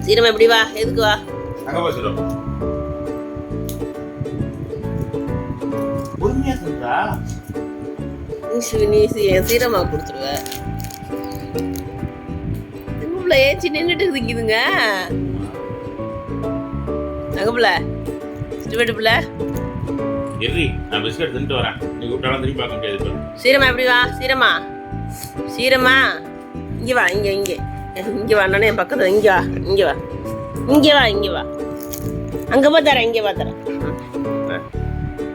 சீரமா எப்படி வா? எதுக்கு வா? சீரமா கொடுத்துருவ. ஏச்சி நின்றுட்டு இருக்குதுங்க நகப்புல ஸ்டூவெட்டுப்புல. நான் பிஸ்கட் தின்ட்டு வரேன். நீ கூப்பிட்டாலும் திரும்பி பார்க்க முடியாது. சீரமா எப்படி வா? சீரமா சீரமா இங்க வா. இங்க இங்க இங்க வா. நானே என் பக்கத்துல இங்க வா. இங்க வா. இங்க வா. இங்க வா. அங்க பார்த்தாரேன். இங்க பார்த்தாரேன்.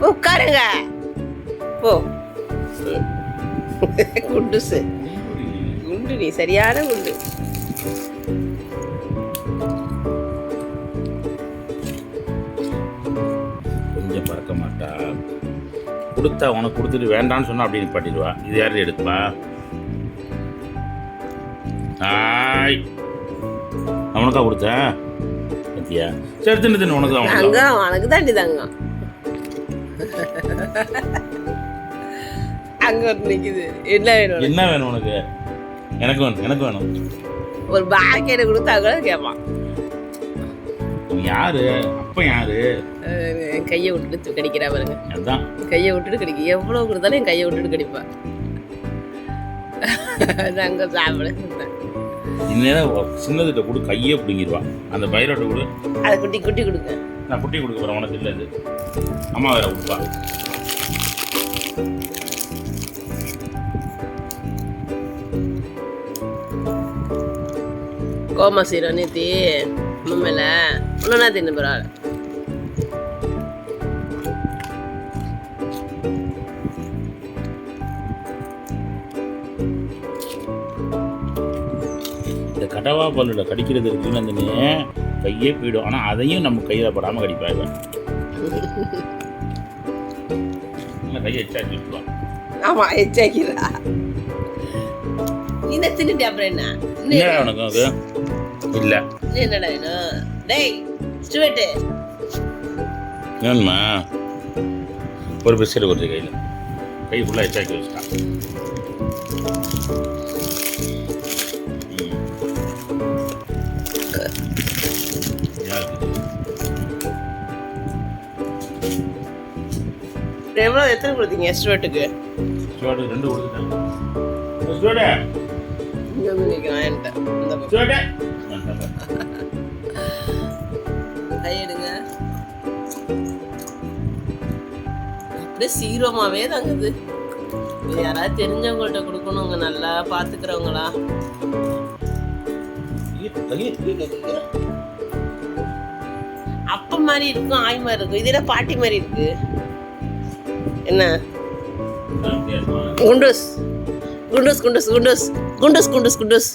உட்காருங்க போ. குண்டுசு குண்டு. நீ சரியான குண்டு. கொஞ்சம் பறக்க மாட்டா. கொடுத்தா உனக்கு கொடுத்துட்டு வேண்டான்னு சொன்னா அப்படி நிப்பாட்டிடுவா. இது யாரு எடுப்பா? அவனுக்கா கொடுத்தேன் பத்தியா? சரி தின்னு தின்னு. உனக்கு தான் உனக்கு தாண்டி தாங்க. அங்க ஒரு நிக்குது. என்ன வேணும்? என்ன வேணும் உனக்கு? எனக்கு வேணும். எனக்கு வேணும். ஒரு பாக்கெட் கொடுத்தா கூட கேட்பான். யாரு அப்ப? யாரு கையை விட்டுட்டு கடிக்கிறா பாருங்க. அதான் கையை விட்டுட்டு கடிக்க. எவ்வளவு கொடுத்தாலும் என் கையை விட்டுட்டு கடிப்பா. அங்க சாப்பிட இந்நேரம் சின்னதுட்ட கூட கையே பிடிங்கிடுவான். அந்த பைரோட்டை கூட அதை குட்டி குட்டி கொடுங்க. நான் குட்டி கொடுக்க போறேன். உனக்கு இல்லை. இது அம்மா வேற கொடுப்பா. கோமா சீரம் நேத்தி மேல ஒன்னா தின்னு பரவாயில்ல. இந்த கடவா பல்லுல கடிக்கிறது இருக்குன்னு அந்த கையே போயிடும். ஆனா அதையும் நம்ம கையில படாம கடிப்பாங்க. கையை எச்சாக்கி விட்டுருவான். ஆமா எச்சாக்கிறா. நீ தின்னுட்டு அப்புறம் என்ன உனக்கு? அது இல்ல என்னடா வேணும்? டேய் ஸ்டூவெட் வேணுமா? ஒரு பிஸ்கட் கொடுத்து கையில். கை ஃபுல்லாக எச்சாக்கி வச்சுட்டான். எவ்வளோ எத்தனை கொடுத்தீங்க ஸ்டூவெட்டுக்கு? ஸ்டூவெட்டுக்கு 2 கொடுத்துட்டேன். ஸ்டூவெட்டே இங்கே வந்து நிற்கிறான் என்கிட்ட. இந்த ஸ்டூவெட்டே கையெடுங்க. அப்படியே சீரமாவே தாங்குது. யாராவது தெரிஞ்சவங்கள்ட்ட கொடுக்கணுங்க. நல்லா பாத்துக்கிறவங்களா. அப்ப மாதிரி இருக்கும். ஆய் மாதிரி இருக்கும். இதே பாட்டி மாதிரி இருக்கு. என்ன குண்டூஸ் குண்டூஸ் குண்டூஸ் குண்டூஸ் குண்டூஸ் குண்டூஸ் குண்டூஸ்